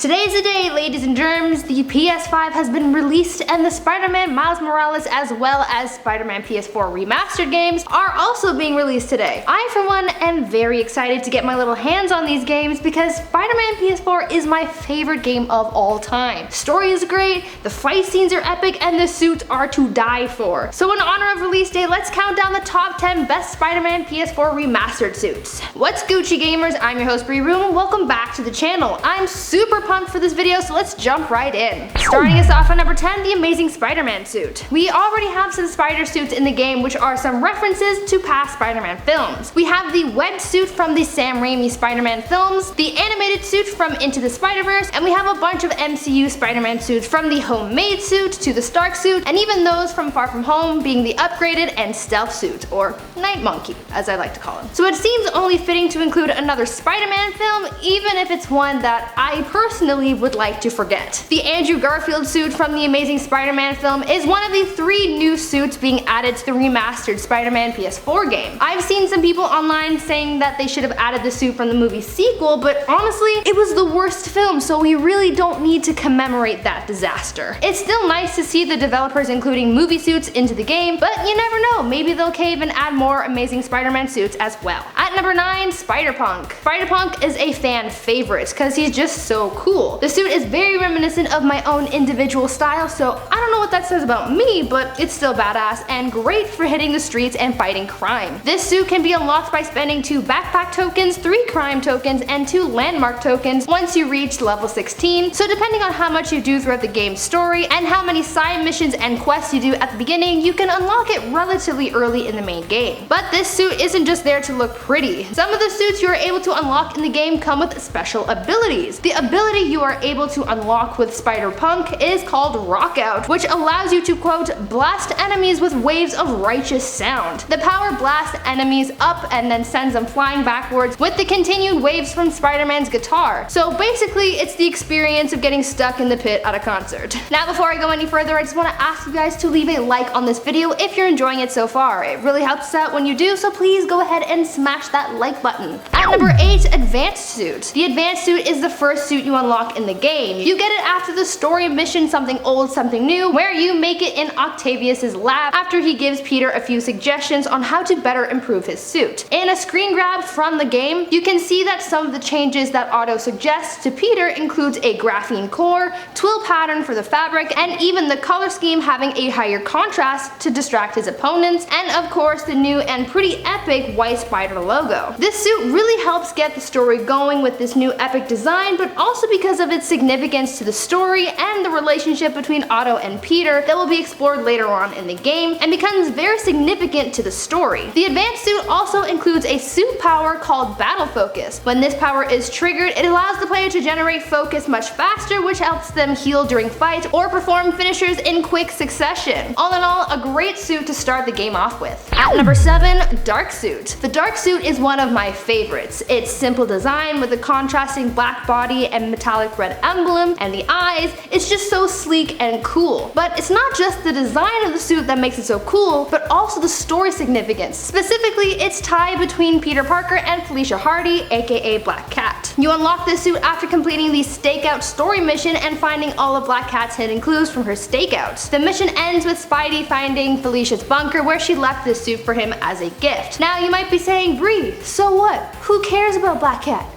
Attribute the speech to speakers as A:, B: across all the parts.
A: Today's the day, ladies and germs. The PS5 has been released and the Spider-Man Miles Morales as well as Spider-Man PS4 Remastered games are also being released today. I, for one, am very excited to get my little hands on these games because Spider-Man PS4 is my favorite game of all time. Story is great, the fight scenes are epic, and the suits are to die for. So in honor of release day, let's count down the top 10 best Spider-Man PS4 Remastered suits. What's Gucci gamers? I'm your host Brie Roome and welcome back to the channel. I'm super pumped for this video, so let's jump right in. Starting us off at number 10, the Amazing Spider-Man suit. We already have some spider suits in the game, which are some references to past Spider-Man films. We have the webbed suit from the Sam Raimi Spider-Man films, the animated suit from Into the Spider-Verse, and we have a bunch of MCU Spider-Man suits from the homemade suit to the Stark suit, and even those from Far From Home being the upgraded and stealth suit, or Night Monkey, as I like to call him. So it seems only fitting to include another Spider-Man film, even if it's one that I personally would like to forget. The Andrew Garfield suit from the Amazing Spider-Man film is one of the 3 new suits being added to the remastered Spider-Man PS4 game. I've seen some people online saying that they should have added the suit from the movie sequel, but honestly, it was the worst film, so we really don't need to commemorate that disaster. It's still nice to see the developers including movie suits into the game, but you never know, maybe they'll cave and add more Amazing Spider-Man suits as well. At number 9, Spider-Punk. Spider-Punk is a fan favorite because he's just so cool. The suit is very reminiscent of my own individual style, so I don't know what that says about me, but it's still badass and great for hitting the streets and fighting crime. This suit can be unlocked by spending 2 backpack tokens, 3 crime tokens, and 2 landmark tokens once you reach level 16, so depending on how much you do throughout the game's story and how many side missions and quests you do at the beginning, you can unlock it relatively early in the main game. But this suit isn't just there to look pretty. Some of the suits you are able to unlock in the game come with special abilities. The ability you are able to unlock with Spider-Punk is called Rock Out, which allows you to, quote, blast enemies with waves of righteous sound. The power blasts enemies up and then sends them flying backwards with the continued waves from Spider-Man's guitar. So basically, it's the experience of getting stuck in the pit at a concert. Now before I go any further, I just want to ask you guys to leave a like on this video if you're enjoying it so far. It really helps us out when you do, so please go ahead and smash that like button. At number 8, Advanced Suit. The Advanced Suit is the first suit you unlock in the game. You get it after the story mission Something Old, Something New, where you make it in Octavius's lab after he gives Peter a few suggestions on how to better improve his suit. In a screen grab from the game, you can see that some of the changes that Otto suggests to Peter includes a graphene core, twill pattern for the fabric, and even the color scheme having a higher contrast to distract his opponents, and of course the new and pretty epic white spider logo. This suit really helps get the story going with this new epic design, but also because of its significance to the story and the relationship between Otto and Peter that will be explored later on in the game and becomes very significant to the story. The advanced suit also includes a suit power called Battle Focus. When this power is triggered, it allows the player to generate focus much faster, which helps them heal during fights or perform finishers in quick succession. All in all, a great suit to start the game off with. At number 7, Dark Suit. The Dark Suit is one of my favorites. Its simple design with a contrasting black body and metallic red emblem and the eyes, it's just so sleek and cool. But it's not just the design of the suit that makes it so cool, but also the story significance. Specifically, its tie between Peter Parker and Felicia Hardy, aka Black Cat. You unlock this suit after completing the stakeout story mission and finding all of Black Cat's hidden clues from her stakeouts. The mission ends with Spidey finding Felicia's bunker where she left this suit for him as a gift. Now you might be saying, Brie, so what? Who cares about Black Cat?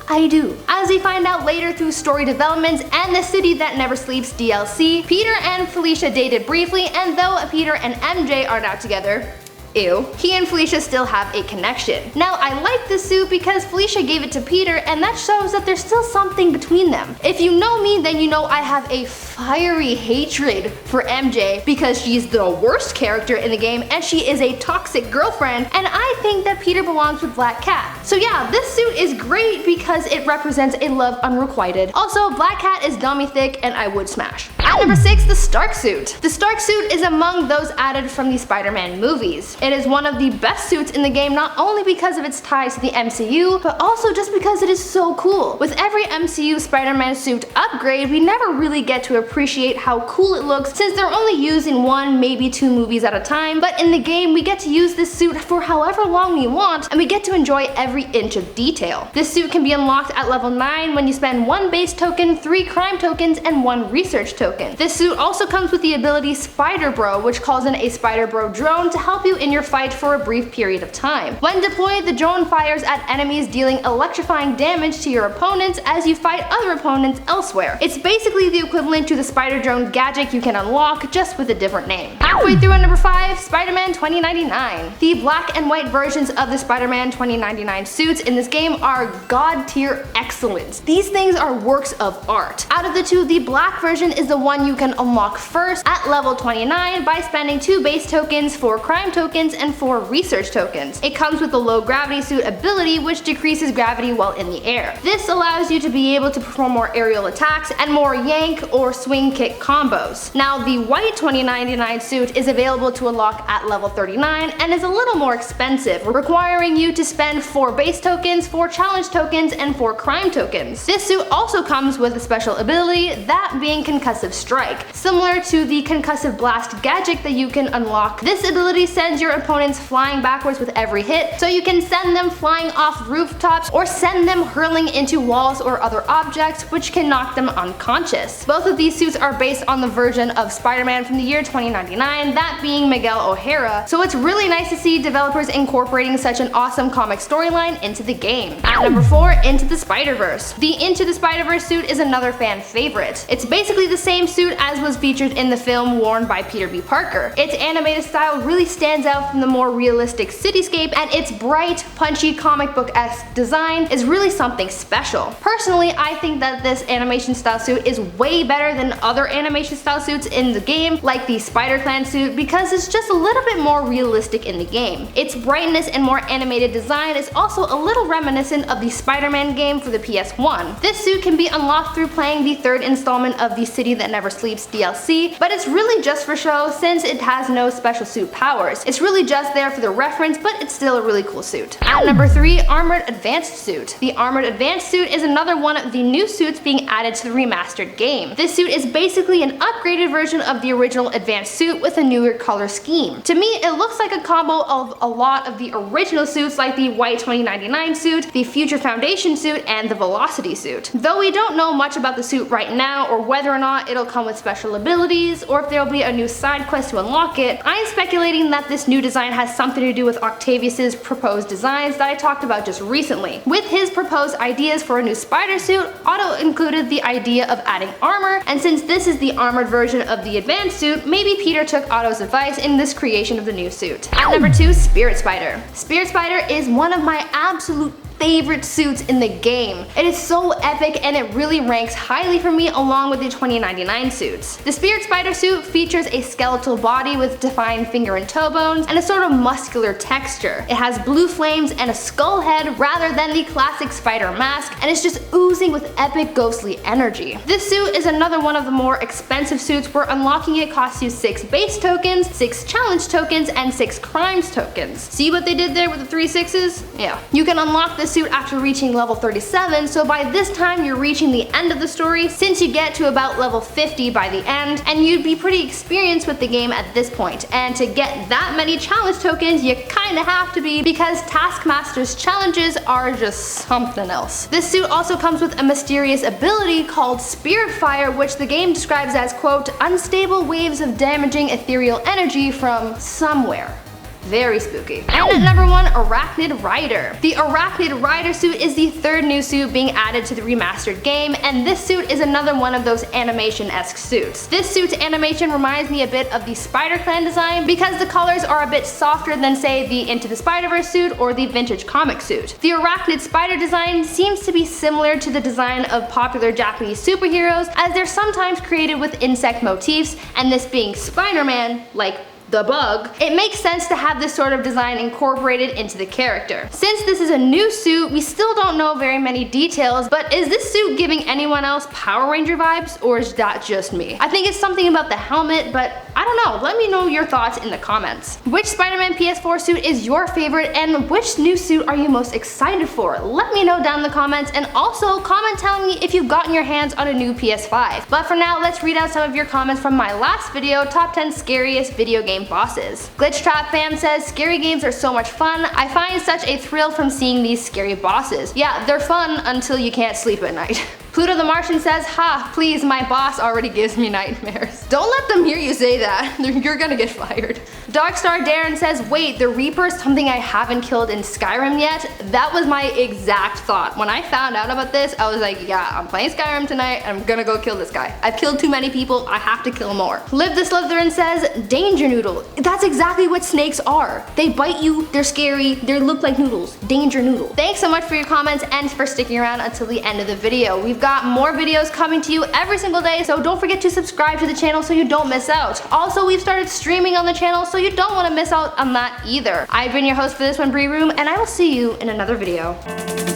A: I do. As we find out later through story developments and the City That Never Sleeps DLC, Peter and Felicia dated briefly, and though Peter and MJ are now together, ew, he and Felicia still have a connection. Now I like this suit because Felicia gave it to Peter and that shows that there's still something between them. If you know me, then you know I have a fiery hatred for MJ because she's the worst character in the game and she is a toxic girlfriend, and I think that Peter belongs with Black Cat. So yeah, this suit is great because it represents a love unrequited. Also, Black Cat is dummy thick and I would smash. At number 6, the Stark suit. The Stark suit is among those added from the Spider-Man movies. It is one of the best suits in the game, not only because of its ties to the MCU, but also just because it is so cool. With every MCU Spider-Man suit upgrade, we never really get to appreciate how cool it looks since they're only used in 1, maybe 2 movies at a time, but in the game we get to use this suit for however long we want, and we get to enjoy every inch of detail. This suit can be unlocked at level 9 when you spend 1 base token, 3 crime tokens, and 1 research token. This suit also comes with the ability Spider Bro, which calls in a Spider Bro drone to help you in your fight for a brief period of time. When deployed, the drone fires at enemies, dealing electrifying damage to your opponents as you fight other opponents elsewhere. It's basically the equivalent to the Spider Drone gadget you can unlock, just with a different name. Halfway through at number 5, Spider-Man 2099. The black and white versions of the Spider-Man 2099 suits in this game are god tier excellence. These things are works of art. Out of the two, the black version is the one you can unlock first at level 29 by spending 2 base tokens, 4 crime tokens, and 4 research tokens. It comes with the low gravity suit ability, which decreases gravity while in the air. This allows you to be able to perform more aerial attacks and more yank or swing kick combos. Now the white 2099 suit is available to unlock at level 39 and is a little more expensive, requiring you to spend 4 base tokens, 4 challenge tokens, and 4 crime tokens. This suit also comes with a special ability, that being Concussive Strike, similar to the Concussive Blast gadget that you can unlock. This ability sends your opponents flying backwards with every hit, so you can send them flying off rooftops or send them hurling into walls or other objects, which can knock them unconscious. Both of these suits are based on the version of Spider-Man from the year 2099, that being Miguel O'Hara, so it's really nice to see developers incorporating such an awesome comic storyline into the game. At number 4, Into the Spider-Verse. The Into the Spider-Verse suit is another fan favorite. It's basically the same suit as was featured in the film worn by Peter B. Parker. Its animated style really stands out from the more realistic cityscape, and its bright, punchy comic book-esque design is really something special. Personally, I think that this animation style suit is way better than other animation style suits in the game, like the Spider-Clan suit, because it's just a little bit more realistic in the game. Its brightness and more animated design is also a little reminiscent of the Spider-Man game for the PS1. This suit can be unlocked through playing the 3rd installment of the City That Never Sleeps DLC, but it's really just for show since it has no special suit powers. It's really just there for the reference, but it's still a really cool suit. At number 3, Armored Advanced Suit. The Armored Advanced Suit is another one of the new suits being added to the remastered game. This suit is basically an upgraded version of the original Advanced suit with a newer color scheme. To me, it looks like a combo of a lot of the original suits like the white 2099 suit, the Future Foundation suit, and the Velocity suit. Though we don't know much about the suit right now or whether or not it'll come with special abilities or if there'll be a new side quest to unlock it, I'm speculating that this new design has something to do with Octavius's proposed designs that I talked about just recently. With his proposed ideas for a new spider suit, Otto included the idea of adding armor, and since this is the armored version of the advanced suit, maybe Peter took Otto's advice in this creation of the new suit. At number 2, Spirit Spider. Spirit Spider is one of my absolute favorite suits in the game. It is so epic and it really ranks highly for me along with the 2099 suits. The Spirit Spider suit features a skeletal body with defined finger and toe bones and a sort of muscular texture. It has blue flames and a skull head rather than the classic spider mask, and it's just oozing with epic ghostly energy. This suit is another one of the more expensive suits where unlocking it costs you 6 base tokens, 6 challenge tokens, and 6 crimes tokens. See what they did there with the 3 6s? Yeah. You can unlock this suit after reaching level 37, so by this time you're reaching the end of the story since you get to about level 50 by the end, and you'd be pretty experienced with the game at this point. And to get that many challenge tokens, you kinda have to be, because Taskmaster's challenges are just something else. This suit also comes with a mysterious ability called Spirit Fire, which the game describes as, quote, unstable waves of damaging ethereal energy from somewhere. Very spooky. And at number 1, Arachnid Rider. The Arachnid Rider suit is the 3rd new suit being added to the remastered game, and this suit is another one of those animation-esque suits. This suit's animation reminds me a bit of the Spider-Clan design because the colors are a bit softer than, say, the Into the Spider-Verse suit or the vintage comic suit. The Arachnid Spider design seems to be similar to the design of popular Japanese superheroes, as they're sometimes created with insect motifs, and this being Spider-Man, like the bug, it makes sense to have this sort of design incorporated into the character. Since this is a new suit, we still don't know very many details, but is this suit giving anyone else Power Ranger vibes, or is that just me? I think it's something about the helmet, but I don't know. Let me know your thoughts in the comments. Which Spider-Man PS4 suit is your favorite, and which new suit are you most excited for? Let me know down in the comments, and also comment telling me if you've gotten your hands on a new PS5. But for now, let's read out some of your comments from my last video, Top 10 Scariest Video Game Bosses. Glitch Trap Fam says, scary games are so much fun. I find such a thrill from seeing these scary bosses. Yeah, they're fun until you can't sleep at night. Pluto the Martian says, ha, please, my boss already gives me nightmares. Don't let them hear you say that. You're gonna get fired. Darkstar Darren says, wait, the Reaper is something I haven't killed in Skyrim yet? That was my exact thought. When I found out about this, I was like, yeah, I'm playing Skyrim tonight, and I'm gonna go kill this guy. I've killed too many people, I have to kill more. Live the Slytherin says, Danger Noodle. That's exactly what snakes are. They bite you, they're scary, they look like noodles. Danger Noodle. Thanks so much for your comments and for sticking around until the end of the video. We've got more videos coming to you every single day, so don't forget to subscribe to the channel so you don't miss out. Also, we've started streaming on the channel, so you don't want to miss out on that either. I've been your host for this one, Brie Roome, and I will see you in another video.